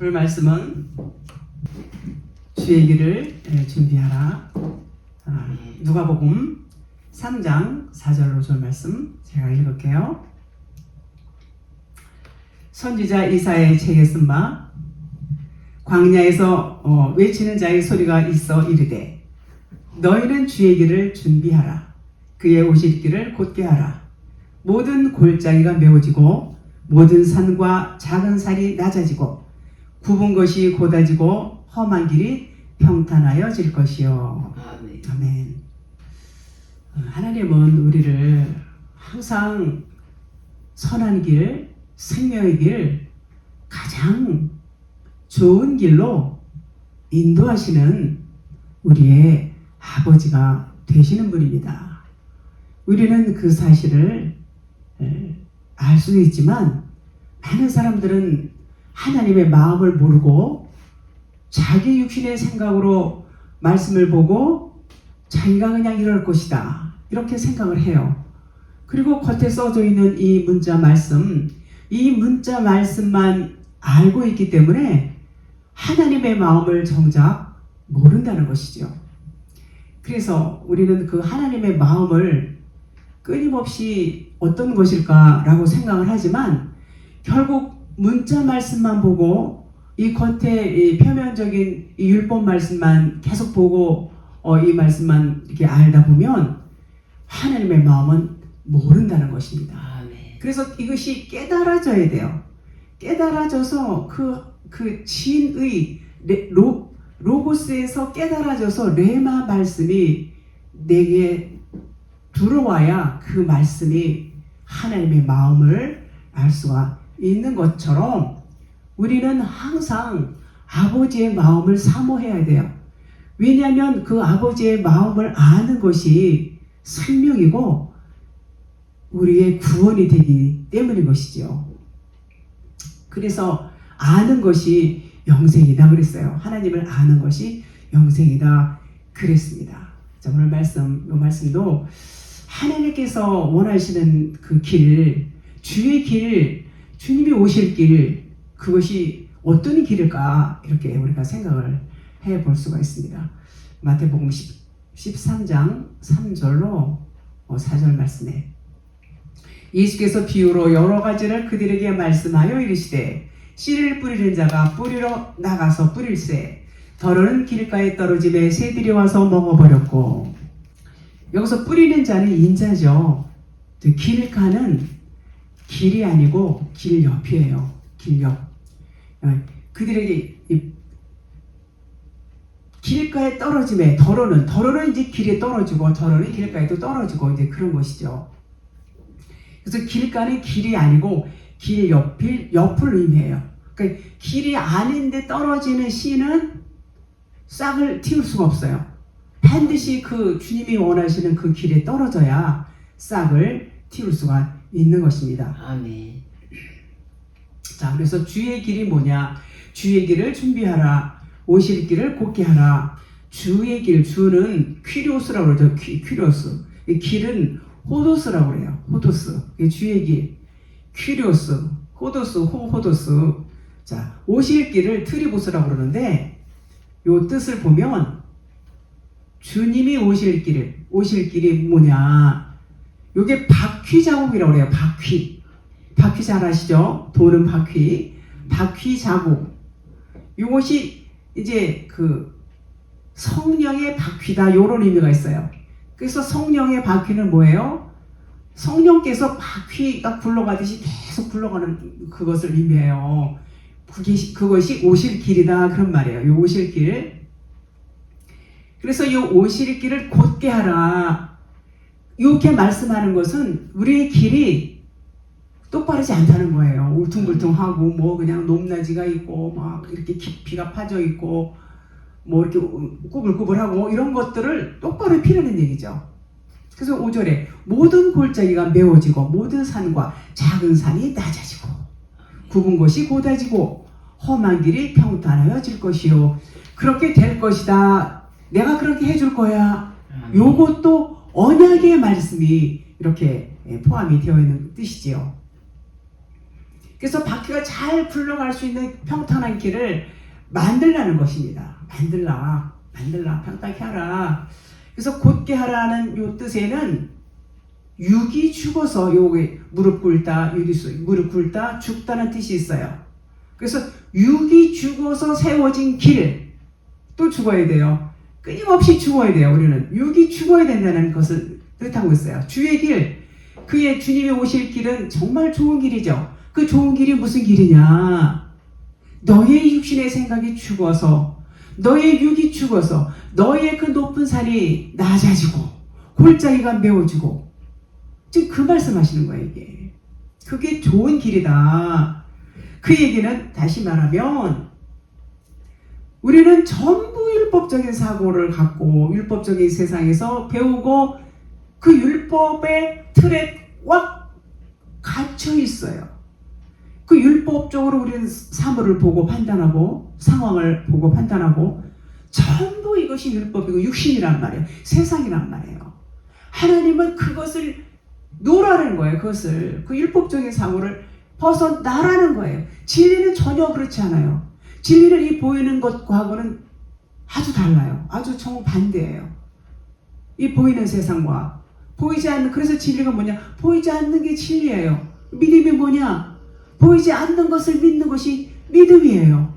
오늘 말씀은 주의 길을 준비하라. 누가복음 3장 4절로 줄 말씀 제가 읽을게요. 선지자 이사야의 책에 쓴 바 광야에서 외치는 자의 소리가 있어 이르되 너희는 주의 길을 준비하라. 그의 오실 길을 곧게 하라. 모든 골짜기가 메워지고 모든 산과 작은 산이 낮아지고 굽은 것이 곧아지고 험한 길이 평탄하여질 것이요. 아멘. 하나님은 우리를 항상 선한 길, 생명의 길, 가장 좋은 길로 인도하시는 우리의 아버지가 되시는 분입니다. 우리는 그 사실을 알 수도 있지만 많은 사람들은 하나님의 마음을 모르고 자기 육신의 생각으로 말씀을 보고 자기가 그냥 이럴 것이다 이렇게 생각을 해요. 그리고 겉에 써져 있는 이 문자 말씀만 알고 있기 때문에 하나님의 마음을 정작 모른다는 것이죠. 그래서 우리는 그 하나님의 마음을 끊임없이 어떤 것일까라고 생각을 하지만 결국 문자 말씀만 보고 이 겉에 이 표면적인 이 율법 말씀만 계속 보고 이 말씀만 이렇게 알다 보면 하나님의 마음은 모른다는 것입니다. 그래서 이것이 깨달아져야 돼요. 깨달아져서 그 진의 로고스에서 깨달아져서 레마 말씀이 내게 들어와야 그 말씀이 하나님의 마음을 알 수가 있는 것처럼 우리는 항상 아버지의 마음을 사모해야 돼요. 왜냐하면 그 아버지의 마음을 아는 것이 생명이고 우리의 구원이 되기 때문인 것이죠. 그래서 아는 것이 영생이다 그랬어요. 하나님을 아는 것이 영생이다 그랬습니다. 자, 오늘 이 말씀도 하나님께서 원하시는 그 길, 주의 길, 주님이 오실 길, 그것이 어떤 길일까 이렇게 우리가 생각을 해볼 수가 있습니다. 마태복음 13장 3절로 4절 말씀에 예수께서 비유로 여러 가지를 그들에게 말씀하여 이르시되 씨를 뿌리는 자가 뿌리러 나가서 뿌릴새 더러는 길가에 떨어짐에 새들이 와서 먹어버렸고. 여기서 뿌리는 자는 인자죠. 길가는 길이 아니고 길 옆이에요. 길 옆. 그들에게 길가에 떨어짐에 더러는 이제 길에 떨어지고 더러는 길가에도 떨어지고 이제 그런 것이죠. 그래서 길가는 길이 아니고 길 옆을 의미해요. 그러니까 길이 아닌데 떨어지는 씨는 싹을 틔울 수가 없어요. 반드시 그 주님이 원하시는 그 길에 떨어져야 싹을 틔울 수가 있는 것입니다. 아멘. 자, 그래서 주의 길이 뭐냐? 주의 길을 준비하라. 오실 길을 곧게 하라. 주의 길, 주는 퀴리오스라고 그러죠. 퀴리오스. 이 길은 호도스라고 그래요. 호도스. 주의 길. 퀴리오스. 호도스. 자, 오실 길을 트리보스라고 그러는데 요 뜻을 보면 주님이 오실 길이 뭐냐? 요게 바퀴 자국이라고 그래요. 바퀴 잘 아시죠? 도는 바퀴 자국. 이것이 이제 그 성령의 바퀴다 요런 의미가 있어요. 그래서 성령의 바퀴는 뭐예요? 성령께서 바퀴가 굴러가듯이 계속 굴러가는 그것을 의미해요. 그것이 오실 길이다 그런 말이에요. 요 오실 길. 그래서 요 오실 길을 곧게 하라. 이렇게 말씀하는 것은 우리의 길이 똑바르지 않다는 거예요. 울퉁불퉁하고 뭐 그냥 높낮이가 있고 막 이렇게 깊이가 파져 있고 뭐 이렇게 꾸불꾸불하고 이런 것들을 똑바로 피라는 얘기죠. 그래서 5절에 모든 골짜기가 메워지고 모든 산과 작은 산이 낮아지고 굽은 것이 곧아지고 험한 길이 평탄하여질 것이요. 그렇게 될 것이다. 내가 그렇게 해줄 거야. 요것도 언약의 말씀이 이렇게 포함이 되어 있는 뜻이지요. 그래서 바퀴가 잘 굴러갈 수 있는 평탄한 길을 만들라는 것입니다. 만들라, 평탄하게 하라. 그래서 곧게 하라는 요 뜻에는 육이 죽어서 요게 무릎 꿇다, 무릎 꿇다, 죽다는 뜻이 있어요. 그래서 육이 죽어서 세워진 길, 또 죽어야 돼요. 끊임없이 죽어야 돼요. 우리는 육이 죽어야 된다는 것을 뜻하고 있어요. 주의 길, 그의 주님이 오실 길은 정말 좋은 길이죠. 그 좋은 길이 무슨 길이냐? 너의 육신의 생각이 죽어서, 너의 육이 죽어서, 너의 그 높은 산이 낮아지고, 골짜기가 메워지고, 지금 그 말씀하시는 거예요, 이게. 그게 좋은 길이다. 그 얘기는 다시 말하면, 우리는 전부 율법적인 사고를 갖고, 율법적인 세상에서 배우고, 그 율법의 틀에 꽉 갇혀 있어요. 그 율법적으로 우리는 사물을 보고 판단하고 상황을 보고 판단하고 전부 이것이 율법이고 육신이란 말이에요. 세상이란 말이에요. 하나님은 그것을 놓으라는 거예요. 그것을 그 율법적인 사고를 벗어나라는 거예요. 진리는 전혀 그렇지 않아요. 진리는 이 보이는 것과는 아주 달라요. 아주 정반대예요. 이 보이는 세상과 보이지 않는, 그래서 진리가 뭐냐? 보이지 않는 게 진리예요. 믿음이 뭐냐? 보이지 않는 것을 믿는 것이 믿음이에요.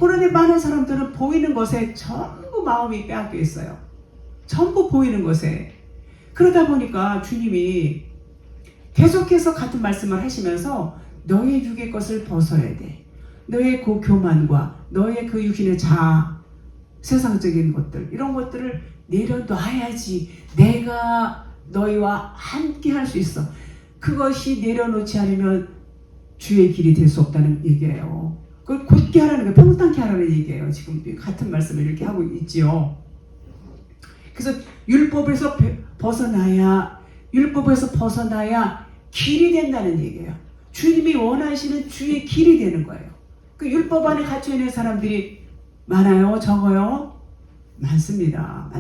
그런데 많은 사람들은 보이는 것에 전부 마음이 빼앗겨 있어요. 전부 보이는 것에. 그러다 보니까 주님이 계속해서 같은 말씀을 하시면서 너의 육의 것을 벗어야 돼. 너의 그 교만과 너의 그 육신의 자아, 세상적인 것들, 이런 것들을 내려놔야지 내가 너희와 함께 할 수 있어. 그것이 내려놓지 않으면 주의 길이 될 수 없다는 얘기예요. 그걸 곧게 하라는 거예요. 평탄케 하라는 얘기예요. 지금 같은 말씀을 이렇게 하고 있지요. 그래서 율법에서 벗어나야 길이 된다는 얘기예요. 주님이 원하시는 주의 길이 되는 거예요. 그 율법 안에 갇혀 있는 사람들이 많아요? 적어요? 많습니다.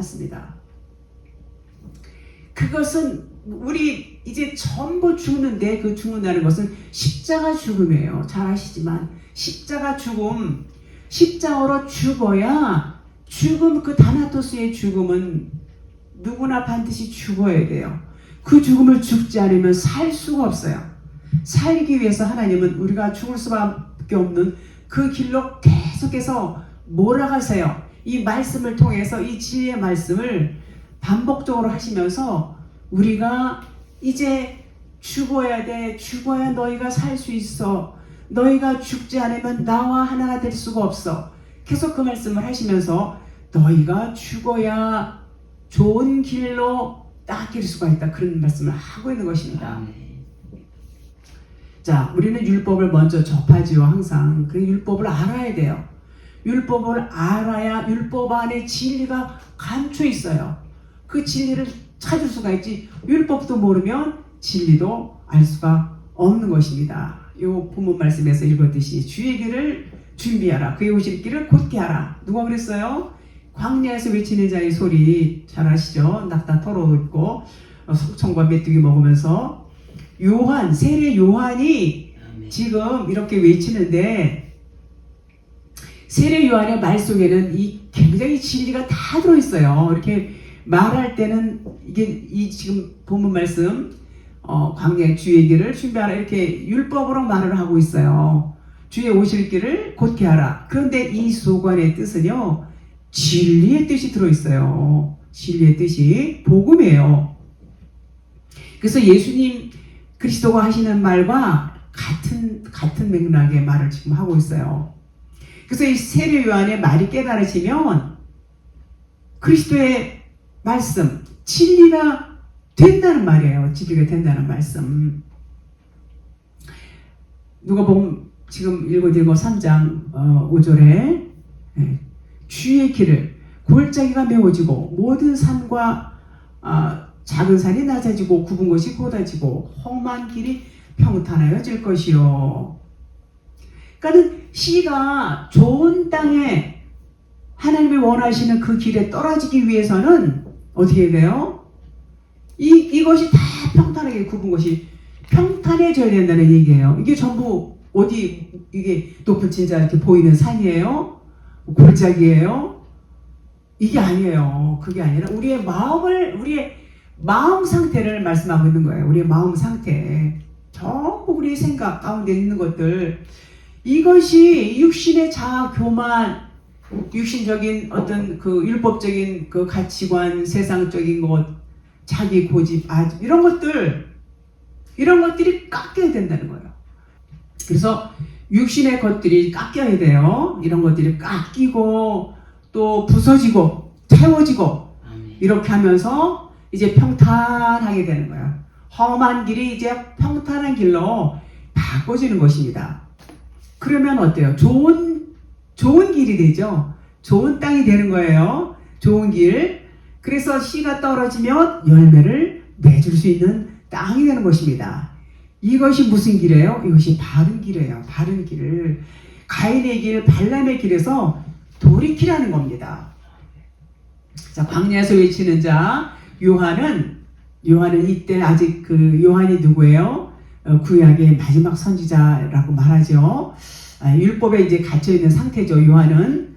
그것은 우리 이제 전부 죽는데, 그 죽는다는 것은 십자가 죽음이에요. 잘 아시지만 십자가 죽음, 십자가로 죽어야, 죽음, 그 다나토스의 죽음은 누구나 반드시 죽어야 돼요. 그 죽음을 죽지 않으면 살 수가 없어요. 살기 위해서 하나님은 우리가 죽을 수밖에 없는 그 길로 계속해서 몰아가세요. 이 말씀을 통해서, 이 진리의 말씀을 반복적으로 하시면서 우리가 이제 죽어야 돼. 죽어야 너희가 살 수 있어. 너희가 죽지 않으면 나와 하나가 될 수가 없어. 계속 그 말씀을 하시면서 너희가 죽어야 좋은 길로 닦일 수가 있다. 그런 말씀을 하고 있는 것입니다. 자, 우리는 율법을 먼저 접하지요. 항상 그 율법을 알아야 돼요. 율법을 알아야 율법 안에 진리가 감춰 있어요. 그 진리를 찾을 수가 있지, 율법도 모르면 진리도 알 수가 없는 것입니다. 요 본문 말씀에서 읽었듯이 주의 길을 준비하라. 그의 오실 길을 곧게 하라. 누가 그랬어요? 광야에서 외치는 자의 소리 잘 아시죠? 낙타 털어놓고 석청과 메뚜기 먹으면서 세례 요한이 지금 이렇게 외치는데, 세례 요한의 말 속에는 이 굉장히 진리가 다 들어있어요. 이렇게 말할 때는 이 지금 본문 말씀 광야의 주의 길을 준비하라, 이렇게 율법으로 말을 하고 있어요. 주의 오실 길을 곧게 하라. 그런데 이 소관의 뜻은요, 진리의 뜻이 들어있어요. 진리의 뜻이 복음이에요. 그래서 예수님 그리스도가 하시는 말과 같은 맥락의 말을 지금 하고 있어요. 그래서 이 세례 요한의 말이 깨달으시면 그리스도의 말씀, 진리가 된다는 말이에요. 진리가 된다는 말씀. 누가복음 지금 읽어드린 거 3장 5절에 주의 길을, 골짜기가 메워지고 모든 산과 작은 산이 낮아지고 굽은 것이 곧아지고 험한 길이 평탄하여질 것이요. 그러니까 씨가 좋은 땅에 하나님이 원하시는 그 길에 떨어지기 위해서는 어떻게 해야 돼요? 이것이 다 평탄하게 굽은 것이 평탄해져야 된다는 얘기예요. 이게 전부 어디 이게 높은 진짜 이렇게 보이는 산이에요? 골짜기예요? 이게 아니에요. 그게 아니라 우리의 마음 상태를 말씀하고 있는 거예요. 우리의 마음 상태. 전부 우리의 생각 가운데 있는 것들. 이것이 육신의 자아, 교만, 육신적인 어떤 그 율법적인 그 가치관, 세상적인 것, 자기 고집, 이런 것들이 깎여야 된다는 거예요. 그래서 육신의 것들이 깎여야 돼요. 이런 것들이 깎이고 또 부서지고 태워지고 이렇게 하면서 이제 평탄하게 되는 거예요. 험한 길이 이제 평탄한 길로 바꿔지는 것입니다. 그러면 어때요? 좋은 길이 되죠. 좋은 땅이 되는 거예요. 좋은 길. 그래서 씨가 떨어지면 열매를 맺을 수 있는 땅이 되는 것입니다. 이것이 무슨 길이에요? 이것이 바른 길이에요. 바른 길을 가인의 길, 발람의 길에서 돌이키라는 겁니다. 자, 광야에서 외치는 자 요한은 이때 아직 그 요한이 누구예요? 구약의 마지막 선지자라고 말하죠. 율법에 이제 갇혀 있는 상태죠. 요한은.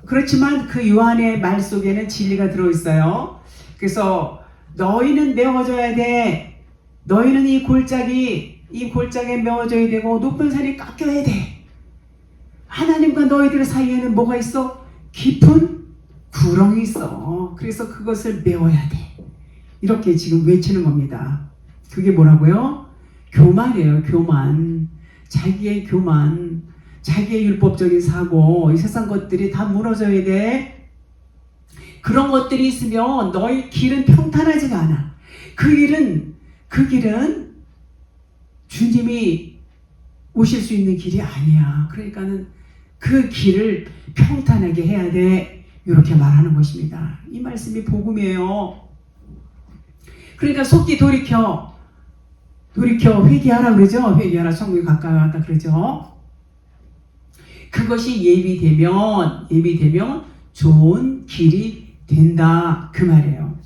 그렇지만 그 요한의 말 속에는 진리가 들어 있어요. 그래서 너희는 메워져야 돼. 너희는 이 골짜기에 메워져야 되고 높은 산이 깎여야 돼. 하나님과 너희들 사이에는 뭐가 있어? 깊은 구렁이 있어. 그래서 그것을 메워야 돼. 이렇게 지금 외치는 겁니다. 그게 뭐라고요? 교만이에요. 교만. 자기의 교만. 자기의 율법적인 사고. 이 세상 것들이 다 무너져야 돼. 그런 것들이 있으면 너희 길은 평탄하지가 않아. 그 길은 주님이 오실 수 있는 길이 아니야. 그러니까는 그 길을 평탄하게 해야 돼. 이렇게 말하는 것입니다. 이 말씀이 복음이에요. 그러니까 속기 돌이켜 회개하라 그러죠. 회개하라 천국이 가까이 왔다 그러죠. 그것이 예비되면 좋은 길이 된다 그 말이에요.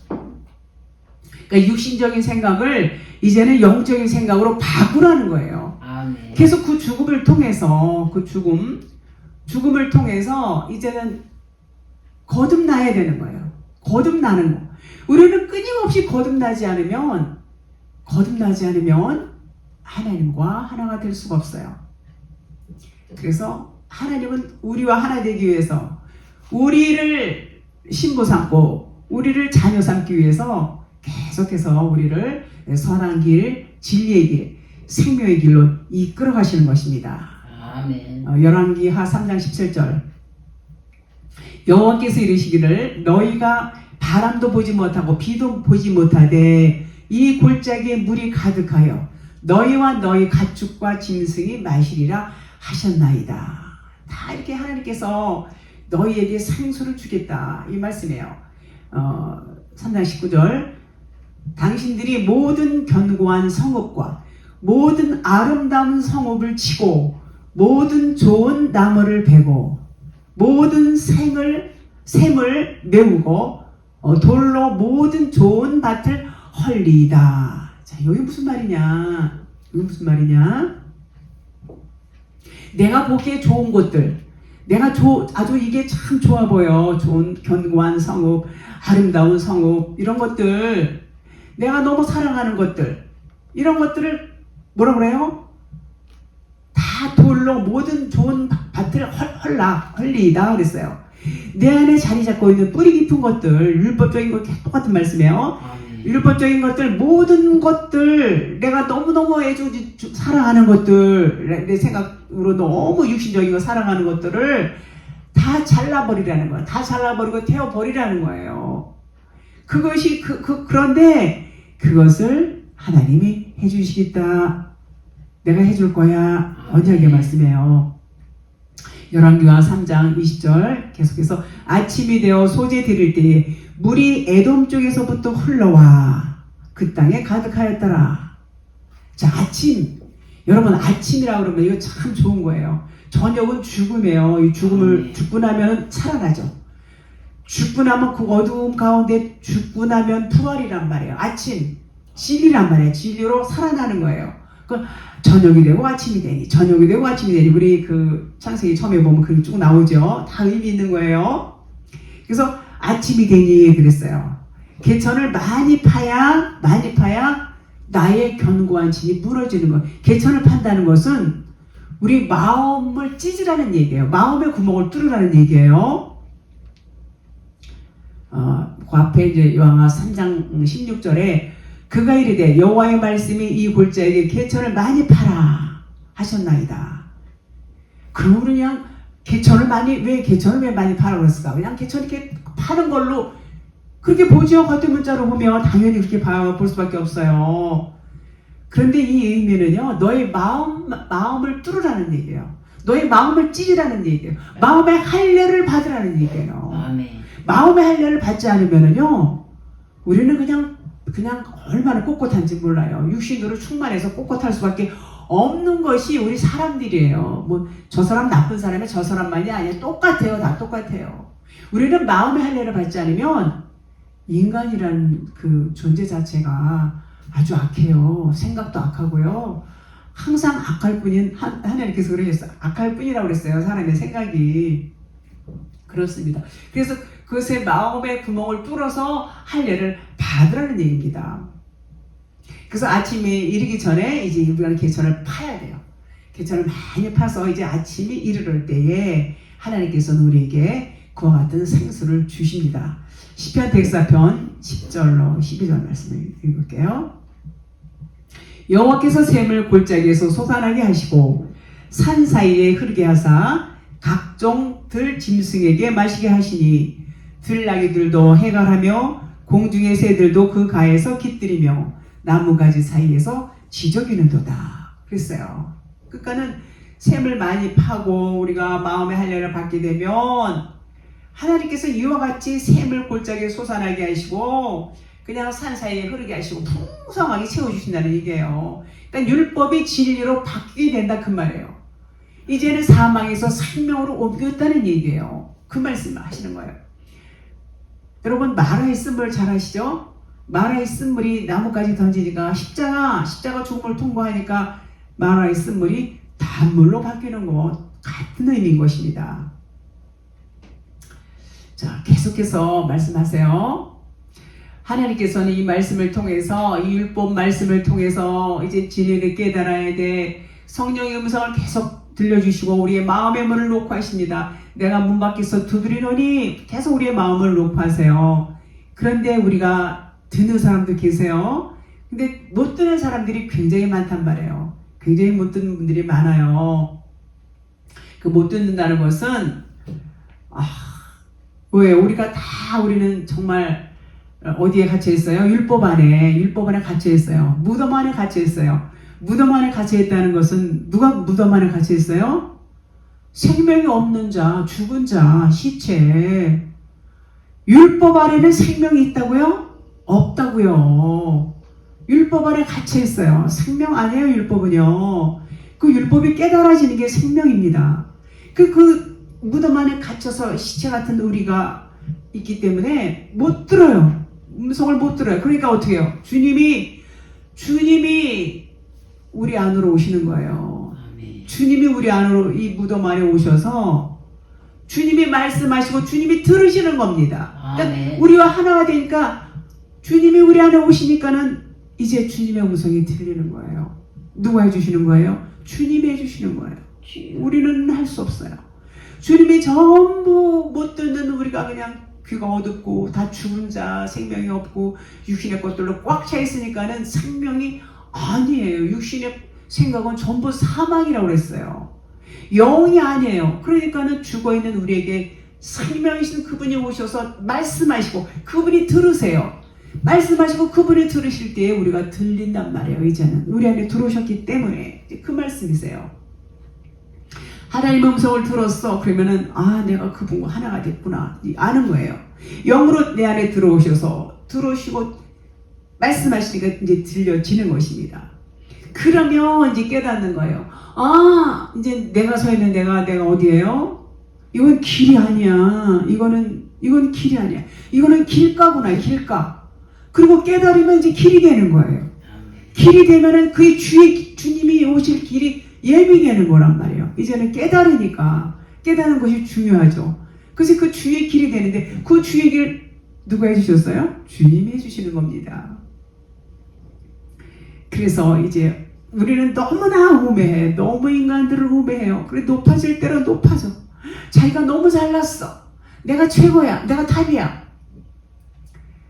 그러니까 육신적인 생각을 이제는 영적인 생각으로 바꾸라는 거예요. 아멘. 계속 그 죽음을 통해서 죽음을 통해서 이제는 거듭나야 되는 거예요. 거듭나는 거. 우리는 끊임없이 거듭나지 않으면 하나님과 하나가 될 수가 없어요. 그래서 하나님은 우리와 하나 되기 위해서 우리를 신부 삼고 우리를 자녀 삼기 위해서 계속해서 우리를 선한 길, 진리의 길, 생명의 길로 이끌어 가시는 것입니다. 아멘. 열왕기하 3장 17절 여호와께서 이르시기를 너희가 바람도 보지 못하고 비도 보지 못하되 이 골짜기에 물이 가득하여 너희와 너희 가축과 짐승이 마시리라 하셨나이다. 다 이렇게 하나님께서 너희에게 생수를 주겠다 이 말씀이에요. 3장 19절 당신들이 모든 견고한 성읍과 모든 아름다운 성읍을 치고 모든 좋은 나무를 베고 모든 샘을 메우고 돌로 모든 좋은 밭을 헐리이다. 자, 여기 무슨 말이냐? 내가 보기에 좋은 것들, 아주 이게 참 좋아 보여. 좋은 견고한 성읍, 아름다운 성읍, 이런 것들, 내가 너무 사랑하는 것들, 이런 것들을 뭐라 그래요? 다 돌로 모든 좋은 밭을 헐리이다 그랬어요. 내 안에 자리 잡고 있는 뿌리 깊은 것들, 율법적인 것 똑같은 말씀이에요. 율법적인 것들, 모든 것들, 내가 너무너무 사랑하는 것들, 내 생각으로 너무 육신적인 거 사랑하는 것들을 다 잘라버리라는 거예요. 다 잘라버리고 태워버리라는 거예요. 그것이 그런데 그것을 하나님이 해주시겠다. 내가 해줄 거야. 언약의 말씀이에요. 열왕기하 3장 20절 계속해서 아침이 되어 소재 드릴 때에 물이 에돔 쪽에서부터 흘러와 그 땅에 가득하였더라. 자, 아침. 여러분, 아침이라고 그러면 이거 참 좋은 거예요. 저녁은 죽음이에요. 이 죽고 나면 살아나죠. 죽고 나면 그 어두움 가운데 죽고 나면 부활이란 말이에요. 아침, 진리란 말이에요. 진리로 살아나는 거예요. 그 저녁이 되고 아침이 되니, 저녁이 되고 아침이 되니, 우리 그 창세기 처음에 보면 그 쭉 나오죠. 다 의미 있는 거예요. 그래서 아침이 되니 그랬어요. 개천을 많이 파야 나의 견고한 진이 무너지는 거예요. 개천을 판다는 것은 우리 마음을 찢으라는 얘기예요. 마음의 구멍을 뚫으라는 얘기예요. 그 앞에 이제 요한하 3장 16절에 그가 이르되 여호와의 말씀이 이 골짜기에 개천을 많이 파라 하셨나이다. 그럼 그냥 왜 개천을 왜 많이 파라 그랬을까? 그냥 개천 이렇게 파는 걸로 그렇게 보죠. 겉에 문자로 보면 당연히 그렇게 볼 수밖에 없어요. 그런데 이 의미는요, 너의 마음을 뚫으라는 얘기예요. 너의 마음을 찢으라는 얘기예요. 마음의 할례를 받으라는 얘기예요. 아멘. 마음의 할례를 받지 않으면은요, 우리는 그냥 얼마나 꼿꼿한지 몰라요. 육신으로 충만해서 꼿꼿할 수밖에 없는 것이 우리 사람들이에요. 뭐 저 사람 나쁜 사람이 저 사람만이 아니에요. 똑같아요. 다 똑같아요. 우리는 마음의 할례를 받지 않으면 인간이라는 그 존재 자체가 아주 악해요. 생각도 악하고요. 항상 악할 뿐인 하나님께서 그러셨어요. 악할 뿐이라고 그랬어요. 사람의 생각이. 그렇습니다. 그래서 그것의 마음의 구멍을 뚫어서 할례를 받으라는 얘기입니다. 그래서 아침에 이르기 전에 이제 우리가 개천을 파야 돼요. 개천을 많이 파서 이제 아침이 이르를 때에 하나님께서는 우리에게 그와 같은 생수를 주십니다. 시편 104편 10절로 12절 말씀을 읽을게요. 여호와께서 샘을 골짜기에서 솟아나게 하시고 산 사이에 흐르게 하사 각종 들 짐승에게 마시게 하시니 들나귀들도 해갈하며 공중의 새들도 그 가에서 깃들이며 나무가지 사이에서 지저귀는도다 그랬어요. 그러니까는 샘을 많이 파고 우리가 마음의 할례를 받게 되면 하나님께서 이와 같이 샘을 골짜기에 솟아나게 하시고 그냥 산 사이에 흐르게 하시고 풍성하게 채워주신다는 얘기예요. 그러니까 율법이 진리로 바뀌게 된다 그 말이에요. 이제는 사망에서 생명으로 옮겼다는 얘기예요. 그 말씀을 하시는 거예요. 여러분 마라의 쓴물 잘 아시죠? 마라의 쓴물이 나무까지 던지니까 십자가 죽음을 통과하니까 마라의 쓴물이 단물로 바뀌는 것 같은 의미인 것입니다. 자, 계속해서 말씀하세요. 하나님께서는 이 말씀을 통해서 이 율법 말씀을 통해서 이제 진리를 깨달아야 돼. 성령의 음성을 계속 들려주시고 우리의 마음의 문을 놓고 하십니다. 내가 문 밖에서 두드리노니 계속 우리의 마음을 놓고 하세요. 그런데 우리가 듣는 사람도 계세요. 근데 못 듣는 사람들이 굉장히 많단 말이에요. 굉장히 못 듣는 분들이 많아요. 그 못 듣는다는 것은 왜요? 우리는 정말 어디에 갇혀 있어요? 율법 안에 갇혀 있어요. 무덤 안에 갇혀 있어요. 무덤 안에 갇혀 있다는 것은 누가 무덤 안에 갇혀 있어요? 생명이 없는 자, 죽은 자, 시체. 율법 안에는 생명이 있다고요? 없다고요. 율법 안에 갇혀 있어요. 생명 아니에요, 율법은요. 그 율법이 깨달아지는 게 생명입니다. 그 무덤 안에 갇혀서 시체 같은 우리가 있기 때문에 못 들어요. 음성을 못 들어요. 그러니까 어떻게 해요? 주님이 우리 안으로 오시는 거예요. 아멘. 주님이 우리 안으로 이 무덤 안에 오셔서 주님이 말씀하시고 주님이 들으시는 겁니다. 그러니까 우리와 하나가 되니까 주님이 우리 안에 오시니까는 이제 주님의 음성이 들리는 거예요. 누가 해주시는 거예요? 주님이 해주시는 거예요. 우리는 할 수 없어요. 주님이 전부 못 듣는 우리가 그냥 귀가 어둡고 다 죽은 자, 생명이 없고 육신의 것들로 꽉 차 있으니까는 생명이 아니에요. 육신의 생각은 전부 사망이라고 그랬어요. 영이 아니에요. 그러니까는 죽어있는 우리에게 생명이신 그분이 오셔서 말씀하시고 그분이 들으세요. 말씀하시고 그분이 들으실 때에 우리가 들린단 말이에요. 이제는 우리 안에 들어오셨기 때문에 그 말씀이세요. 하나님의 음성을 들었어. 그러면은 내가 그분과 하나가 됐구나 아는 거예요. 영으로 내 안에 들어오시고 말씀하시니까 이제 들려지는 것입니다. 그러면 이제 깨닫는 거예요. 이제 내가 서 있는 내가 어디예요? 이건 길이 아니야. 이건 길이 아니야. 이거는 길가구나, 길가. 그리고 깨달으면 이제 길이 되는 거예요. 길이 되면은 그의 주의 주님이 오실 길이 예비되는 거란 말이에요. 이제는 깨달으니까 깨닫는 것이 중요하죠. 그래서 그 주의 길이 되는데 그 주의 길 누가 해주셨어요? 주님이 해주시는 겁니다. 그래서 이제 우리는 너무나 우매해. 너무 인간들을 우매해요. 그래 높아질 때로 높아져. 자기가 너무 잘났어. 내가 최고야. 내가 탑이야.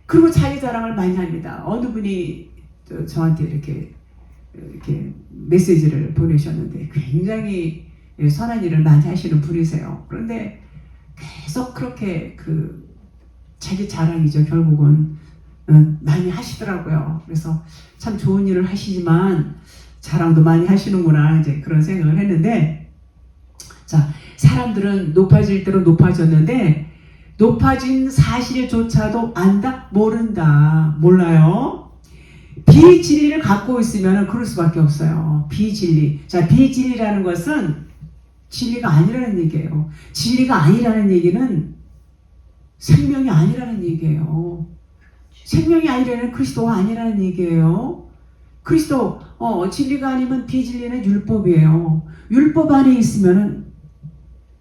그리고 자기 자랑을 많이 합니다. 어느 분이 저한테 이렇게 메시지를 보내셨는데 굉장히 선한 일을 많이 하시는 분이세요. 그런데 계속 그렇게 자기 자랑이죠. 결국은 많이 하시더라고요. 그래서 참 좋은 일을 하시지만 자랑도 많이 하시는구나 이제 그런 생각을 했는데, 자, 사람들은 높아질 대로 높아졌는데 높아진 사실조차도 안다? 모른다. 몰라요. 비진리를 갖고 있으면 그럴 수밖에 없어요. 비진리. 자, 비진리라는 것은 진리가 아니라는 얘기예요. 진리가 아니라는 얘기는 생명이 아니라는 얘기예요. 생명이 아니라는 그리스도가 아니라는 얘기예요. 그리스도, 진리가 아니면 비진리는 율법이에요. 율법 안에 있으면은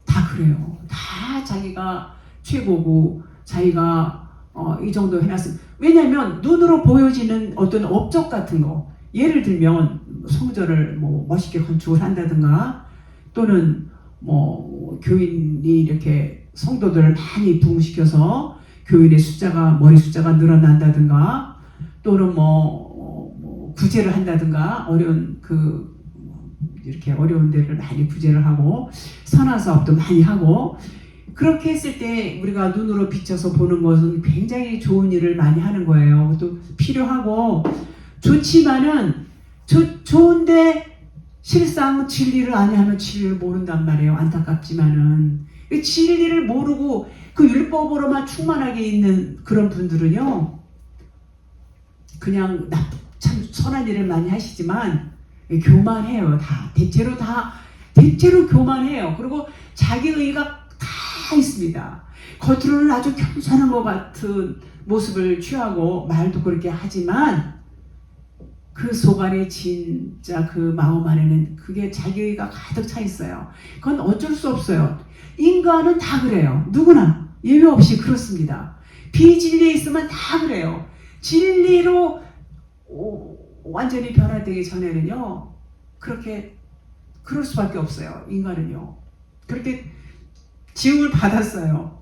다 그래요. 다 자기가 최고고, 자기가, 이 정도 해놨으면. 왜냐면, 눈으로 보여지는 어떤 업적 같은 거. 예를 들면, 성전을 멋있게 건축을 한다든가, 또는, 교인이 이렇게 성도들을 많이 부흥시켜서, 교인의 머리 숫자가 늘어난다든가, 또는 구제를 한다든가, 이렇게 어려운 데를 많이 구제를 하고, 선한 사업도 많이 하고, 그렇게 했을 때 우리가 눈으로 비춰서 보는 것은 굉장히 좋은 일을 많이 하는 거예요. 또 필요하고, 좋지만은, 좋은데, 실상 진리를 아니하면 진리를 모른단 말이에요. 안타깝지만은. 진리를 모르고, 그 율법으로만 충만하게 있는 그런 분들은요, 그냥 참 선한 일을 많이 하시지만 교만해요. 대체로 교만해요. 그리고 자기 의가 다 있습니다. 겉으로는 아주 겸손한 것 같은 모습을 취하고 말도 그렇게 하지만 그 속 안에 진짜 그 마음 안에는 그게 자기 의가 가득 차 있어요. 그건 어쩔 수 없어요. 인간은 다 그래요. 누구나 예외 없이 그렇습니다. 비진리에 있으면 다 그래요. 진리로 완전히 변화되기 전에는요, 그럴 수밖에 없어요. 인간은요. 그렇게 지음을 받았어요.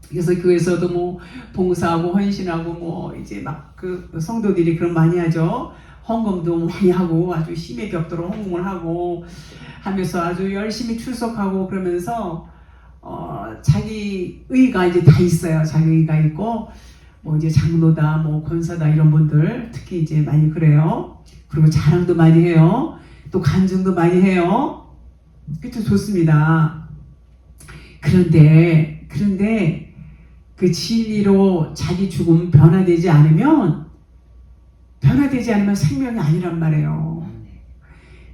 그래서 교회에서도 봉사하고 헌신하고 이제 막 성도들이 그런 많이 하죠. 헌금도 많이 하고 아주 힘의 벽도로 헌금을 하고 하면서 아주 열심히 출석하고 그러면서 자기 의가 이제 다 있어요. 자기 의가 있고 이제 장로다, 권사다 이런 분들 특히 이제 많이 그래요. 그리고 자랑도 많이 해요. 또 간증도 많이 해요. 그쵸, 좋습니다. 그런데 그 진리로 자기 죽음 변화되지 않으면 생명이 아니란 말이에요.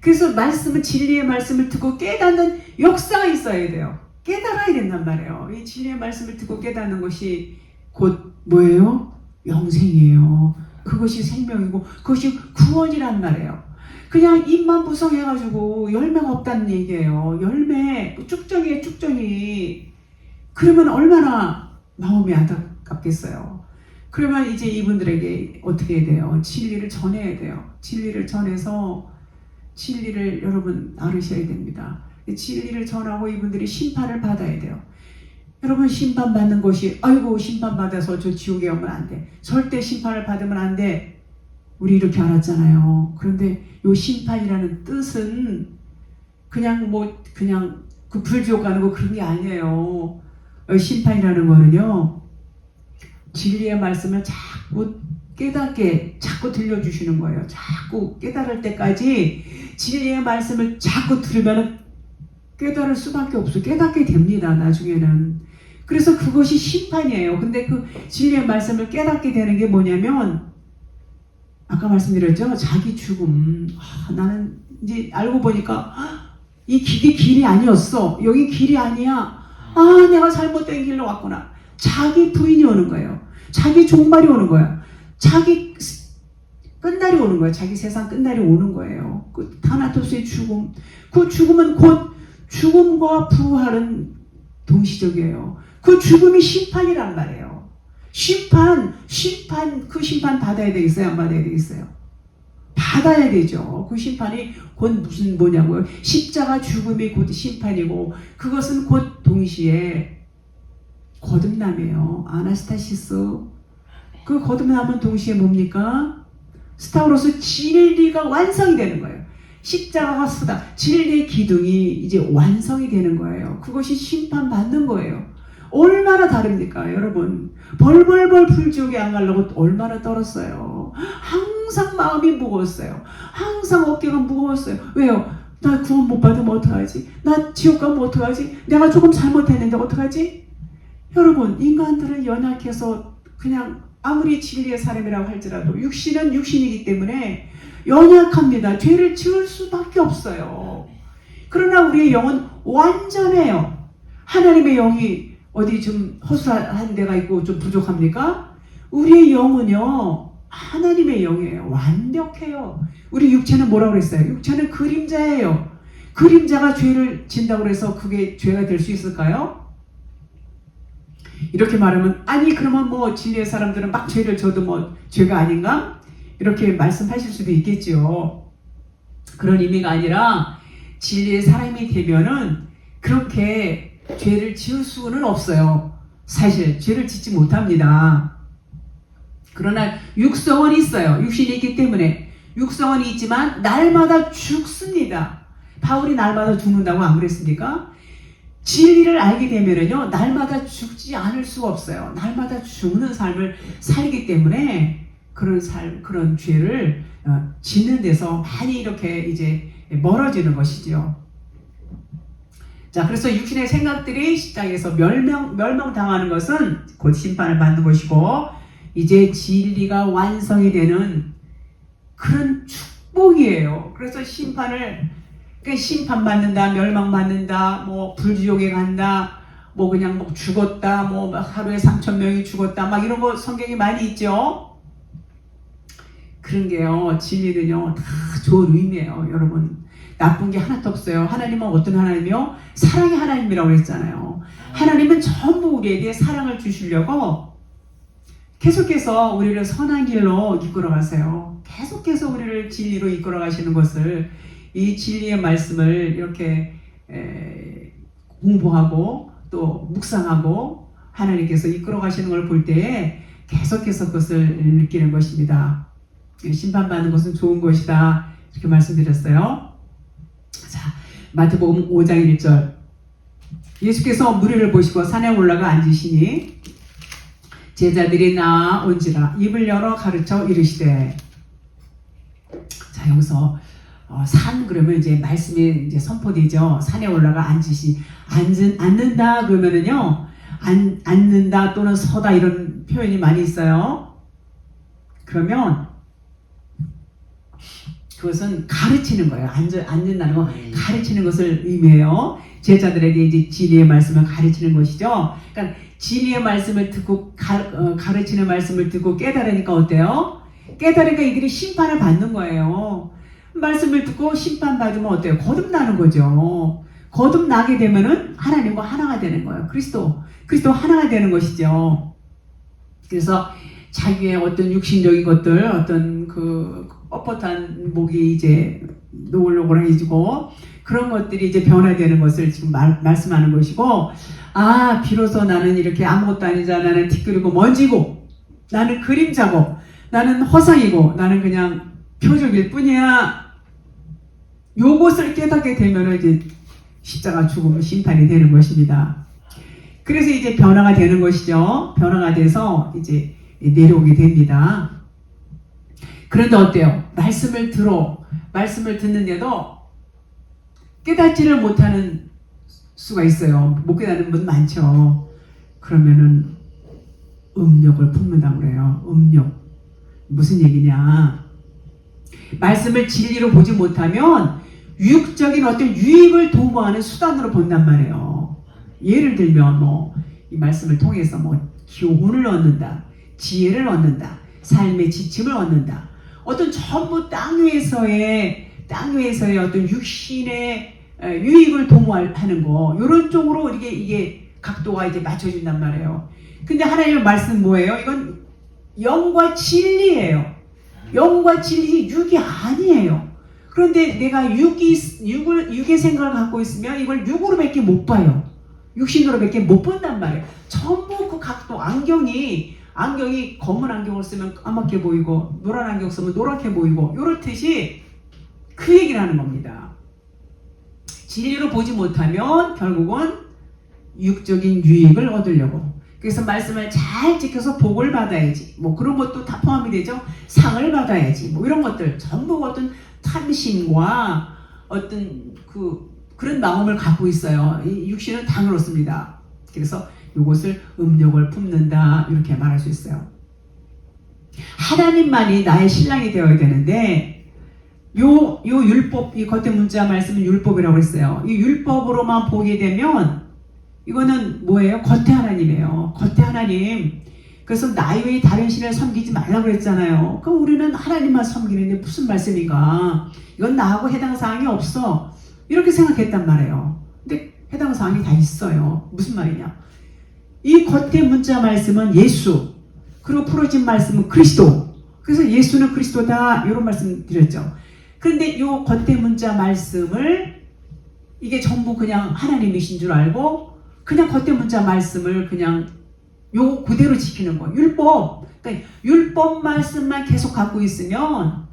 그래서 진리의 말씀을 듣고 깨닫는 역사가 있어야 돼요. 깨달아야 된단 말이에요. 이 진리의 말씀을 듣고 깨닫는 것이 곧 뭐예요? 영생이에요. 그것이 생명이고 그것이 구원이란 말이에요. 그냥 입만 부성해가지고 열매가 없다는 얘기예요. 열매, 쭉정이에요, 쭉정이. 그러면 얼마나 마음이 안타깝겠어요. 그러면 이제 이분들에게 어떻게 해야 돼요? 진리를 전해야 돼요. 진리를 전해서 진리를 여러분 알으셔야 됩니다. 진리를 전하고 이분들이 심판을 받아야 돼요. 여러분 심판받는 것이 아이고 심판받아서 저 지옥에 오면 안 돼. 절대 심판을 받으면 안 돼. 우리 이렇게 알았잖아요. 그런데 요 심판이라는 뜻은 그냥 그 불지옥 가는 거 그런 게 아니에요. 심판이라는 거는요, 진리의 말씀을 자꾸 자꾸 들려주시는 거예요. 자꾸 깨달을 때까지 진리의 말씀을 자꾸 들으면 깨달을 수밖에 없어요. 깨닫게 됩니다, 나중에는. 그래서 그것이 심판이에요. 근데 그 진리의 말씀을 깨닫게 되는 게 뭐냐면, 아까 말씀드렸죠? 자기 죽음. 나는 이제 알고 보니까, 이게 길이 아니었어. 여기 길이 아니야. 내가 잘못된 길로 왔구나. 자기 부인이 오는 거예요. 자기 종말이 오는 거야. 자기 끝날이 오는 거예요. 자기 세상 끝날이 오는 거예요. 그 타나토스의 죽음. 그 죽음은 곧 죽음과 부활은 동시적이에요. 그 죽음이 심판이란 말이에요. 그 심판 받아야 되겠어요? 안 받아야 되겠어요? 받아야 되죠. 그 심판이 곧 무슨 뭐냐고요? 십자가 죽음이 곧 심판이고 그것은 곧 동시에 거듭남이에요. 아나스타시스. 그 거듭남은 동시에 뭡니까? 스타로서 진리가 완성이 되는 거예요. 십자가가 쓰다. 진리의 기둥이 이제 완성이 되는 거예요. 그것이 심판받는 거예요. 얼마나 다릅니까, 여러분? 벌벌벌 불지옥에 안 가려고 얼마나 떨었어요. 항상 마음이 무거웠어요. 항상 어깨가 무거웠어요. 왜요? 나 구원 못 받으면 어떡하지? 나 지옥 가면 어떡하지? 내가 조금 잘못했는데 어떡하지? 여러분, 인간들은 연약해서 그냥 아무리 진리의 사람이라고 할지라도 육신은 육신이기 때문에 연약합니다. 죄를 지을 수밖에 없어요. 그러나 우리의 영은 완전해요. 하나님의 영이 어디 좀 허술한 데가 있고 좀 부족합니까? 우리의 영은요, 하나님의 영이에요. 완벽해요. 우리 육체는 뭐라고 그랬어요? 육체는 그림자예요. 그림자가 죄를 진다고 해서 그게 죄가 될 수 있을까요? 이렇게 말하면 아니 그러면 뭐 진리의 사람들은 막 죄를 져도 뭐 죄가 아닌가? 이렇게 말씀하실 수도 있겠지요. 그런 의미가 아니라 진리의 사람이 되면은 그렇게 죄를 지을 수는 없어요. 사실 죄를 짓지 못합니다. 그러나 육성은 있어요. 육신이 있기 때문에 육성은 있지만 날마다 죽습니다. 바울이 날마다 죽는다고 안 그랬습니까? 진리를 알게 되면은요, 날마다 죽지 않을 수가 없어요. 날마다 죽는 삶을 살기 때문에 그런 삶, 그런 죄를 짓는 데서 많이 이렇게 이제 멀어지는 것이죠. 자, 그래서 육신의 생각들이 십자가에서 멸망당하는 것은 곧 심판을 받는 것이고, 이제 진리가 완성이 되는 그런 축복이에요. 그래서 심판받는다, 멸망받는다, 뭐 불지옥에 간다, 뭐 그냥 뭐 죽었다, 뭐 하루에 3,000명이 죽었다, 막 이런 거 성경이 많이 있죠. 그런 게요, 진리는요 다 좋은 의미예요, 여러분. 나쁜 게 하나도 없어요. 하나님은 어떤 하나님이요? 사랑의 하나님이라고 했잖아요. 하나님은 전부 우리에게 사랑을 주시려고 계속해서 우리를 선한 길로 이끌어 가세요. 계속해서 우리를 진리로 이끌어 가시는 것을, 이 진리의 말씀을 이렇게 공부하고 또 묵상하고 하나님께서 이끌어 가시는 걸 볼 때에 계속해서 그것을 느끼는 것입니다. 심판받는 것은 좋은 것이다, 이렇게 말씀드렸어요. 자, 마태복음 5장 1절. 예수께서 무리를 보시고 산에 올라가 앉으시니 제자들이 나온지라 입을 열어 가르쳐 이르시되. 자, 여기서 산 그러면 이제 말씀이 이제 선포되죠. 산에 올라가 앉는다 그러면은요, 앉는다 또는 서다 이런 표현이 많이 있어요. 그러면 그것은 가르치는 거예요. 앉는다는 거 가르치는 것을 의미해요. 제자들에게 이제 진리의 말씀을 가르치는 것이죠. 그러니까 진리의 말씀을 듣고 가르치는 말씀을 듣고 깨달으니까 어때요? 깨달으니까 이들이 심판을 받는 거예요. 말씀을 듣고 심판받으면 어때요? 거듭나는 거죠. 거듭나게 되면은 하나님과 하나가 되는 거예요. 그리스도 하나가 되는 것이죠. 그래서 자기의 어떤 육신적인 것들, 어떤 그 뻣뻣한 목이 이제 노골노골해지고 그런 것들이 이제 변화되는 것을 지금 말씀하는 것이고, 아, 비로소 나는 이렇게 아무것도 아니자, 나는 티끌이고 먼지고, 나는 그림자고, 나는 허상이고, 나는 그냥 표적일 뿐이야. 요것을 깨닫게 되면 이제 십자가 죽음은 심판이 되는 것입니다. 그래서 이제 변화가 되는 것이죠. 변화가 돼서 이제 내려오게 됩니다. 그런데 어때요? 말씀을 듣는데도 깨닫지를 못하는 수가 있어요. 못 깨닫는 분 많죠. 그러면은 음욕을 품는다고 그래요. 음욕. 무슨 얘기냐? 말씀을 진리로 보지 못하면 육적인 어떤 유익을 도모하는 수단으로 본단 말이에요. 예를 들면 뭐 이 말씀을 통해서 뭐 교훈을 얻는다, 지혜를 얻는다, 삶의 지침을 얻는다, 어떤 전부 땅 위에서의 어떤 육신의 유익을 도모하는 거, 이런 쪽으로 이게 각도가 이제 맞춰진단 말이에요. 근데 하나님의 말씀 뭐예요? 이건 영과 진리예요. 영과 진리, 육이 아니에요. 그런데 내가 육의 생각을 갖고 있으면 이걸 육으로밖에 못 봐요. 육신으로밖에 못 본단 말이에요. 전부 그 각도, 안경이 검은 안경을 쓰면 까맣게 보이고 노란 안경 쓰면 노랗게 보이고, 요렇듯이 그 얘기를 하는 겁니다. 진리로 보지 못하면 결국은 육적인 유익을 얻으려고, 그래서 말씀을 잘 지켜서 복을 받아야지, 뭐 그런 것도 다 포함이 되죠. 상을 받아야지, 뭐 이런 것들 전부 어떤 탐심과 어떤 그런 마음을 갖고 있어요. 이 육신은 당을 얻습니다. 그래서 이것을 음욕을 품는다, 이렇게 말할 수 있어요. 하나님만이 나의 신랑이 되어야 되는데, 요 율법, 이 겉에 문자 말씀은 율법이라고 했어요. 이 율법으로만 보게 되면 이거는 뭐예요? 겉에 하나님이에요. 겉에 하나님. 그래서 나의 외에 다른 신을 섬기지 말라고 그랬잖아요. 그럼 우리는 하나님만 섬기는데 무슨 말씀인가? 이건 나하고 해당 사항이 없어, 이렇게 생각했단 말이에요. 근데 해당 사항이 다 있어요. 무슨 말이냐? 이 겉에 문자 말씀은 예수, 그리고 풀어진 말씀은 그리스도. 그래서 예수는 그리스도다, 이런 말씀 드렸죠. 그런데 이 겉에 문자 말씀을 이게 전부 그냥 하나님이신 줄 알고 그냥 겉에 문자 말씀을 그냥 요 그대로 지키는 거예요. 율법. 그러니까 율법 말씀만 계속 갖고 있으면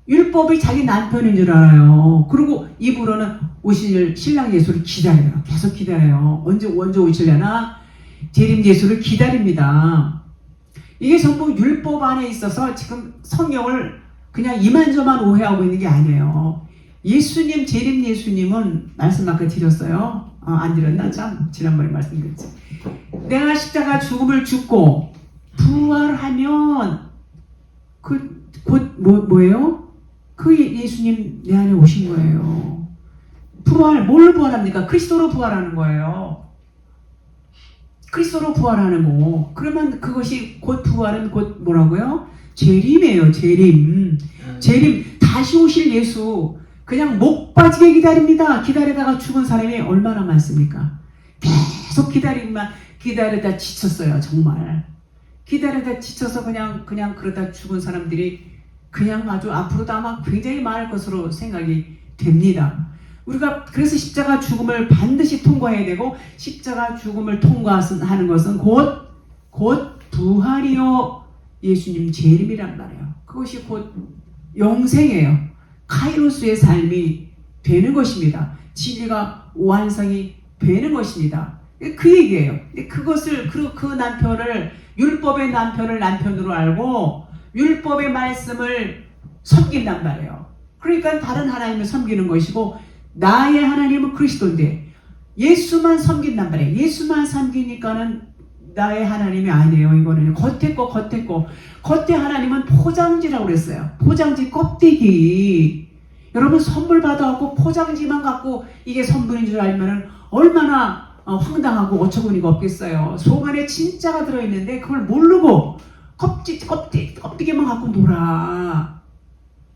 율법이 자기 남편인 줄 알아요. 그리고 입으로는 오실 신랑 예수를 기다려요. 계속 기다려요. 언제 오시려나? 재림 예수를 기다립니다. 이게 전부 율법 안에 있어서 지금 성경을 그냥 이만저만 오해하고 있는 게 아니에요. 예수님, 재림 예수님은 말씀 아까 드렸어요. 안 드렸나? 참, 지난번에 말씀드렸지. 내가 십자가 죽음을 죽고 부활하면 뭐예요? 그 예수님 내 안에 오신 거예요. 뭘로 부활합니까? 그리스도로 부활하는 거예요. 그리스도로 부활하는 거. 그러면 그것이 곧 부활은 곧 뭐라고요? 재림이에요. 재림. 다시 오실 예수. 그냥 목 빠지게 기다립니다. 기다리다가 죽은 사람이 얼마나 많습니까? 계속 기다리다 지쳤어요. 정말. 기다리다 지쳐서 그냥 그러다 죽은 사람들이 그냥 아주 앞으로도 아마 굉장히 많을 것으로 생각이 됩니다. 우리가 그래서 십자가 죽음을 반드시 통과해야 되고, 십자가 죽음을 통과하는 것은 곧 부활이요 예수님 재림이란 말이에요. 그것이 곧 영생이에요. 카이로스의 삶이 되는 것입니다. 진리가 완성이 되는 것입니다. 그 얘기예요. 그것을 그 남편을, 율법의 남편을 남편으로 알고 율법의 말씀을 섬긴단 말이에요. 그러니까 다른 하나님을 섬기는 것이고, 나의 하나님은 그리스도인데 예수만 섬긴단 말이에요. 예수만 섬기니까는 나의 하나님이 아니에요. 이거는 겉에 하나님은 포장지라고 그랬어요. 포장지 껍데기. 여러분 선물 받아갖고 포장지만 갖고 이게 선물인 줄 알면은 얼마나 황당하고 어처구니가 없겠어요. 속 안에 진짜가 들어있는데 그걸 모르고 껍데기만 갖고 놀아.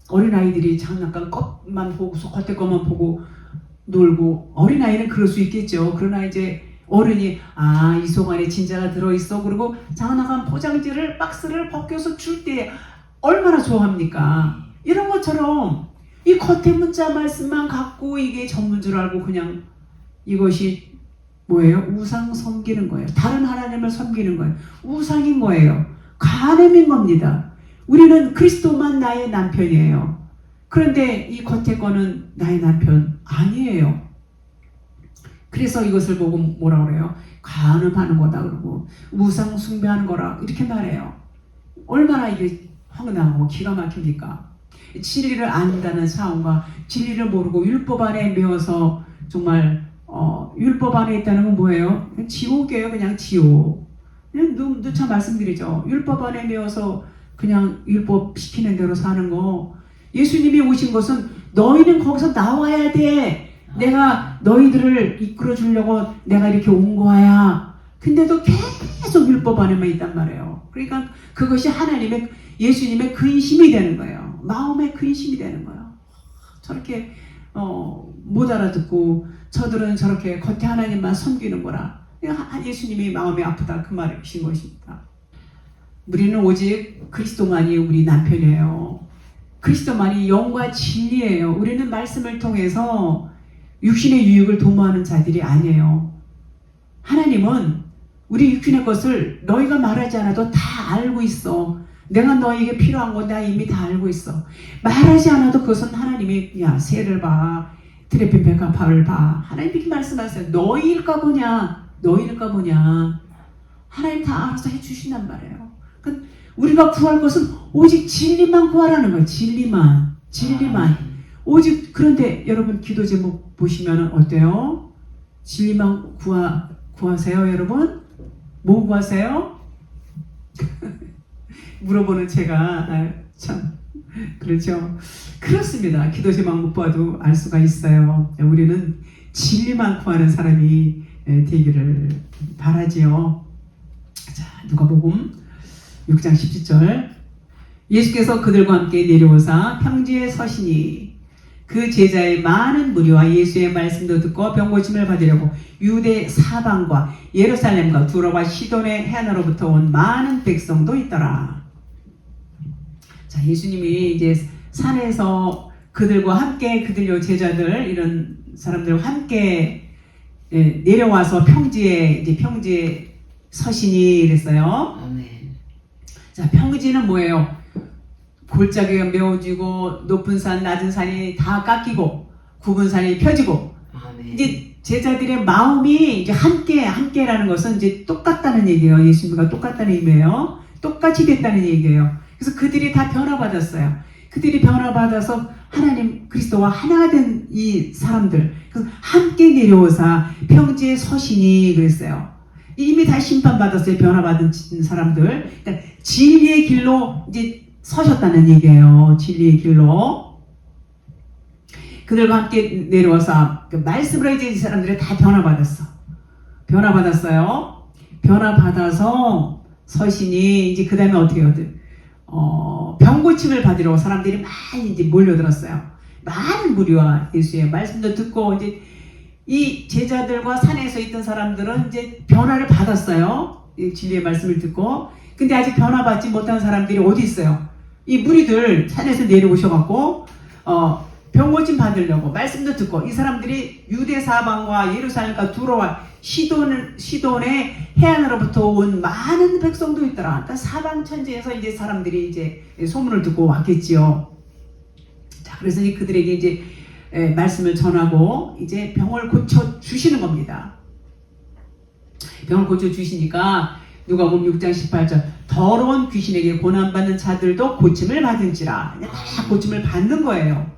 어린아이들이 장난감 껍만 보고 겉에 것만 보고 놀고, 어린아이는 그럴 수 있겠죠. 그러나 이제 어른이 이 속 안에 진짜가 들어있어, 그리고 장난감 포장지를 박스를 벗겨서 줄 때 얼마나 좋아합니까? 이런 것처럼 이 겉에 문자 말씀만 갖고 이게 전문 줄 알고 그냥 이것이 뭐예요? 우상 섬기는 거예요. 다른 하나님을 섬기는 거예요. 우상인 거예요. 간음인 겁니다. 우리는 그리스도만 나의 남편이에요. 그런데 이 겉에 거는 나의 남편 아니에요. 그래서 이것을 보고 뭐라 그래요? 간음하는 거다 그러고 우상 숭배하는 거라 이렇게 말해요. 얼마나 이게 황당하고 기가 막힙니까? 진리를 안다는 사원과 진리를 모르고 율법 안에 매어서 정말 율법 안에 있다는 건 뭐예요? 지옥이에요. 그냥 지옥. 그냥 누차 말씀드리죠. 율법 안에 매어서 그냥 율법 시키는 대로 사는 거. 예수님이 오신 것은 너희는 거기서 나와야 돼. 내가 너희들을 이끌어 주려고 내가 이렇게 온 거야. 근데도 계속 율법 안에만 있단 말이에요. 그러니까 그것이 예수님의 근심이 되는 거예요. 마음에 근심이 되는 거예요. 저렇게 못 알아듣고 저들은 저렇게 겉에 하나님만 섬기는구나. 예수님이 마음이 아프다 그 말이신 것입니다. 우리는 오직 그리스도만이 우리 남편이에요. 그리스도만이 영과 진리예요. 우리는 말씀을 통해서 육신의 유익을 도모하는 자들이 아니에요. 하나님은 우리 육신의 것을 너희가 말하지 않아도 다 알고 있어. 내가 너에게 필요한 거 내가 이미 다 알고 있어. 말하지 않아도 그것은 하나님이 야 새를 봐. 트레핀 백합화를 봐. 하나님 이렇게 말씀하세요. 너희일까 보냐. 너희일까 보냐. 하나님 다 알아서 해주신단 말이에요. 그러니까 우리가 구할 것은 오직 진리만 구하라는 거예요. 진리만. 오직 그런데 여러분 기도 제목 보시면 어때요? 진리만 구하세요 여러분? 뭐 구하세요? 물어보는 제가 참 그렇죠. 그렇습니다. 기도 제목 못 봐도 알 수가 있어요. 우리는 진리만 구하는 사람이 되기를 바라지요. 자, 누가복음 6장 17절. 예수께서 그들과 함께 내려오사 평지에 서시니 그 제자의 많은 무리와 예수의 말씀도 듣고 병고침을 받으려고 유대 사방과 예루살렘과 두로와 시돈의 해안으로부터 온 많은 백성도 있더라. 자, 예수님이 이제 산에서 그들과 함께 그들 제자들 이런 사람들과 함께 내려와서 평지에 서시니 그랬어요. 아멘. 자, 평지는 뭐예요? 골짜기가 메워지고 높은 산, 낮은 산이 다 깎이고 굽은 산이 펴지고. 아멘. 이제 제자들의 마음이 이제 함께라는 것은 이제 똑같다는 얘기예요. 예수님과 똑같다는 의미예요. 똑같이 됐다는 얘기예요. 그래서 그들이 다 변화받았어요. 그들이 변화받아서 하나님 그리스도와 하나가 된 이 사람들, 그래서 함께 내려오사 평지에 서시니 그랬어요. 이미 다 심판받았어요. 변화받은 사람들. 그러니까 진리의 길로 이제 서셨다는 얘기예요. 진리의 길로. 그들과 함께 내려와서 그 말씀으로 이제 이 사람들이 다 변화받았어요. 변화받아서 서시니 이제 그 다음에 어떻게 해요? 병고침을 받으려고 사람들이 많이 이제 몰려들었어요. 많은 무리와 예수의 말씀도 듣고 이제 이 제자들과 산에서 있던 사람들은 이제 변화를 받았어요. 이 진리의 말씀을 듣고. 근데 아직 변화받지 못한 사람들이 어디 있어요? 이 무리들 산에서 내려오셔갖고 병고침 받으려고 말씀도 듣고 이 사람들이 유대 사방과 예루살렘과 두로와 시돈의 해안으로부터 온 많은 백성도 있더라. 그러니까 사방 천지에서 이제 사람들이 이제 소문을 듣고 왔겠지요. 자, 그래서 그들에게 이제 말씀을 전하고 이제 병을 고쳐 주시는 겁니다. 병을 고쳐 주시니까 누가복음 6장 18절 더러운 귀신에게 고난받는 자들도 고침을 받은지라. 다 고침을 받는 거예요.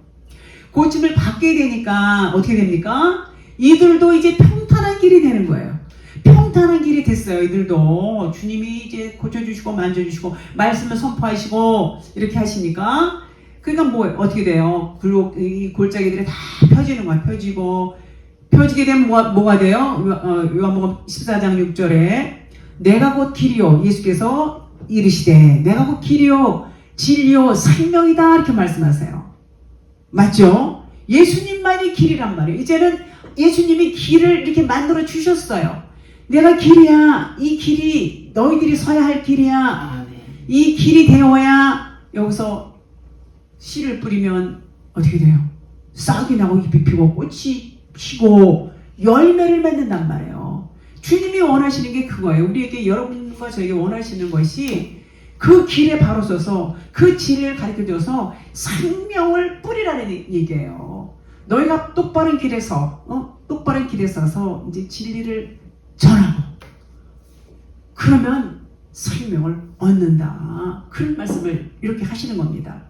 고침을 받게 되니까 어떻게 됩니까? 이들도 이제 평탄한 길이 되는 거예요. 평탄한 길이 됐어요. 이들도 주님이 이제 고쳐주시고 만져주시고 말씀을 선포하시고 이렇게 하시니까 그러니까 뭐 어떻게 돼요? 그리고 이 골짜기들이 다 펴지는 거야. 펴지게 되면 뭐가 돼요? 요한복음 14장 6절에 내가 곧 길이요. 예수께서 이르시되 내가 곧 길이요 진리요 생명이다 이렇게 말씀하세요. 맞죠? 예수님만이 길이란 말이에요. 이제는 예수님이 길을 이렇게 만들어 주셨어요. 내가 길이야. 이 길이 너희들이 서야 할 길이야. 이 길이 되어야 여기서 씨를 뿌리면 어떻게 돼요? 싹이 나고 잎이 피고 꽃이 피고 열매를 맺는단 말이에요. 주님이 원하시는 게 그거예요. 우리에게 여러분과 저에게 원하시는 것이 그 길에 바로 서서 그 진리를 가르쳐줘서 생명을 뿌리라는 얘기예요. 너희가 똑바른 길에 서서 이제 진리를 전하고 그러면 생명을 얻는다. 그런 말씀을 이렇게 하시는 겁니다.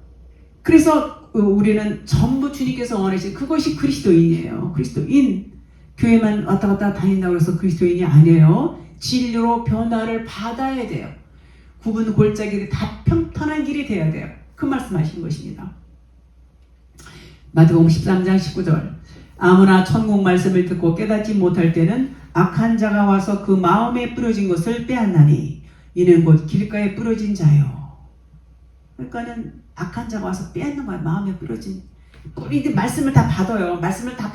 그래서 우리는 전부 주님께서 원하시는 그것이 그리스도인이에요. 그리스도인. 교회만 왔다 갔다 다닌다고 해서 그리스도인이 아니에요. 진리로 변화를 받아야 돼요. 굽은 골짜기를 다 평탄한 길이 돼야 돼요. 그 말씀하신 것입니다. 마태복음 13장 19절 아무나 천국 말씀을 듣고 깨닫지 못할 때는 악한 자가 와서 그 마음에 뿌려진 것을 빼앗나니 이는 곧 길가에 뿌려진 자요. 그러니까는 악한 자가 와서 빼앗는 거야. 마음에 뿌려진. 우리 말씀을 다 받아요. 말씀을 다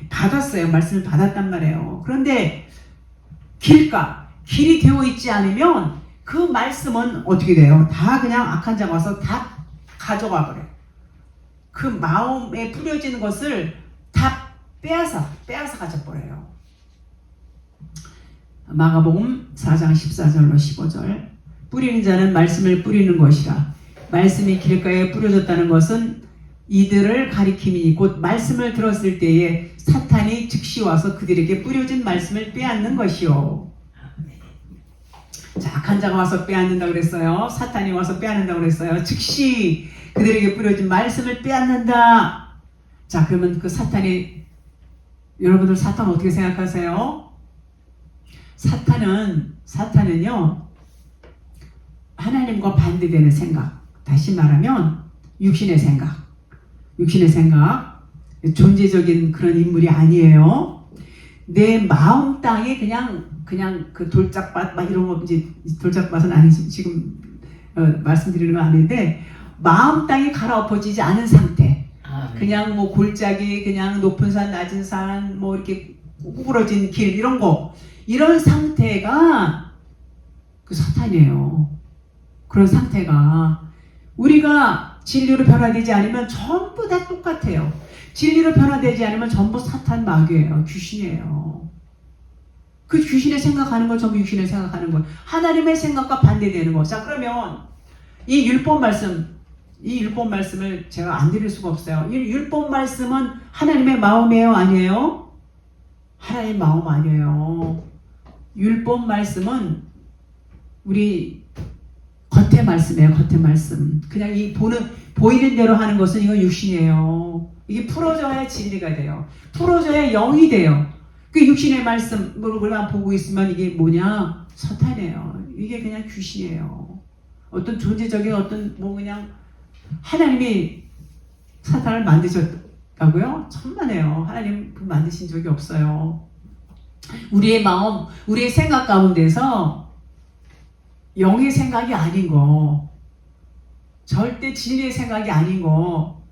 받았어요. 말씀을 받았단 말이에요. 그런데 길이 되어 있지 않으면 그 말씀은 어떻게 돼요? 다 그냥 악한 자가 와서 다 가져가 버려요. 그 마음에 뿌려진 것을 다 빼앗아 가져버려요. 마가복음 4장 14절로 15절. 뿌리는 자는 말씀을 뿌리는 것이라. 말씀이 길가에 뿌려졌다는 것은 이들을 가리킴이니 곧 말씀을 들었을 때에 사탄이 즉시 와서 그들에게 뿌려진 말씀을 빼앗는 것이요. 자, 악한 자가 와서 빼앗는다고 그랬어요. 사탄이 와서 빼앗는다고 그랬어요. 즉시 그들에게 뿌려진 말씀을 빼앗는다. 자, 그러면 그 사탄이, 여러분들 사탄 어떻게 생각하세요? 사탄은요, 하나님과 반대되는 생각. 다시 말하면, 육신의 생각, 존재적인 그런 인물이 아니에요. 내 마음 땅에 그냥 그 돌짝밭, 막 이런 거, 이제 돌짝밭은 아니지, 지금, 말씀드리는 건 아닌데, 마음 땅이 갈아엎어지지 않은 상태. 그냥 뭐 골짜기, 그냥 높은 산, 낮은 산, 뭐 이렇게 구부러진 길, 이런 거. 이런 상태가 그 사탄이에요. 그런 상태가. 우리가 진리로 변화되지 않으면 전부 다 똑같아요. 진리로 변화되지 않으면 전부 사탄 마귀예요. 귀신이에요. 그 귀신의 생각하는 건 전부 육신의 생각하는 거. 하나님의 생각과 반대되는 거. 자, 그러면 이 율법 말씀을 제가 안 드릴 수가 없어요. 이 율법 말씀은 하나님의 마음이에요? 아니에요? 하나님의 마음 아니에요. 율법 말씀은 우리 겉의 말씀이에요. 겉의 말씀. 그냥 이 보이는 대로 하는 것은 이건 육신이에요. 이게 풀어져야 진리가 돼요. 풀어져야 영이 돼요. 그 육신의 말씀을 보고 있으면 이게 뭐냐? 사탄이에요. 이게 그냥 귀신이에요. 어떤 존재적인 그냥 하나님이 사탄을 만드셨다고요? 천만에요. 하나님 만드신 적이 없어요. 우리의 마음, 우리의 생각 가운데서 영의 생각이 아닌 거, 절대 진리의 생각이 아닌 거,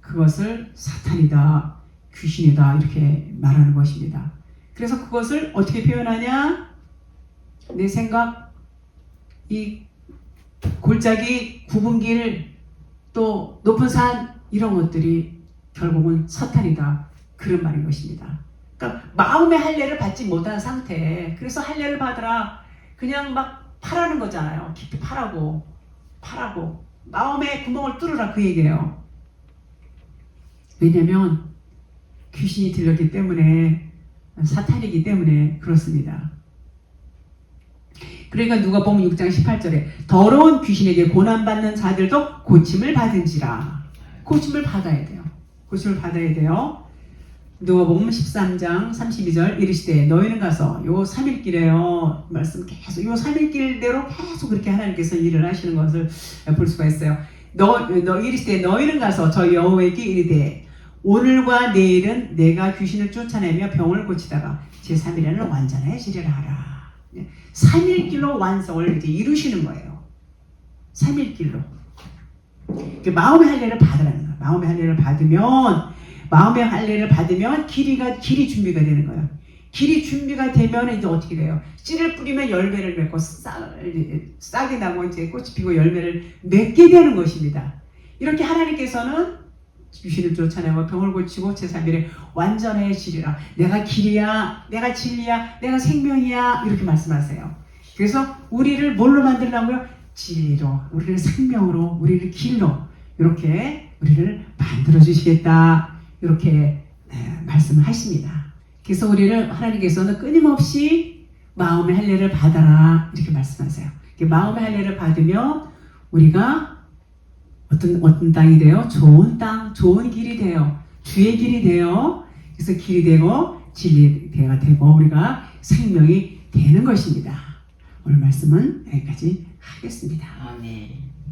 그것을 사탄이다, 귀신이다 이렇게 말하는 것입니다. 그래서 그것을 어떻게 표현하냐? 내 생각, 이 골짜기, 굽은 길, 또 높은 산 이런 것들이 결국은 사탄이다 그런 말인 것입니다. 그러니까 마음의 할례를 받지 못한 상태. 그래서 할례를 받으라 그냥 막 파라는 거잖아요. 깊이 파라고 마음의 구멍을 뚫으라 그 얘기예요. 왜냐하면 귀신이 들렸기 때문에 사탄이기 때문에 그렇습니다. 그러니까 누가복음 6장 18절에 더러운 귀신에게 고난받는 자들도 고침을 받은지라. 고침을 받아야 돼요. 누가복음 13장 32절 이르시되 너희는 가서 요 3일길에요. 말씀 계속 요 3일길대로 계속 그렇게 하나님께서 일을 하시는 것을 볼 수가 있어요. 이르시되 너희는 가서 저 여호와에게 이르되 오늘과 내일은 내가 귀신을 쫓아내며 병을 고치다가 제3일에는 완전해지리라 하라. 3일길로 완성을 이제 이루시는 거예요. 3일길로. 마음의 할례를 받으라는 거예요. 마음의 할례를 받으면 길이 준비가 되는 거예요. 길이 준비가 되면 이제 어떻게 돼요? 씨를 뿌리면 열매를 맺고 싹이 나고 이제 꽃이 피고 열매를 맺게 되는 것입니다. 이렇게 하나님께서는 귀신을 쫓아내고 병을 고치고 제3일에 완전해지리라. 내가 길이야, 내가 진리야, 내가 생명이야 이렇게 말씀하세요. 그래서 우리를 뭘로 만들려고요? 진리로, 우리를 생명으로, 우리를 길로 이렇게 우리를 만들어 주시겠다 이렇게 말씀을 하십니다. 그래서 우리를 하나님께서는 끊임없이 마음의 할례를 받아라 이렇게 말씀하세요. 마음의 할례를 받으면 우리가 어떤 땅이 돼요? 좋은 땅, 좋은 길이 돼요. 주의 길이 돼요. 그래서 길이 되고 진리가 되고 우리가 생명이 되는 것입니다. 오늘 말씀은 여기까지 하겠습니다. 아멘.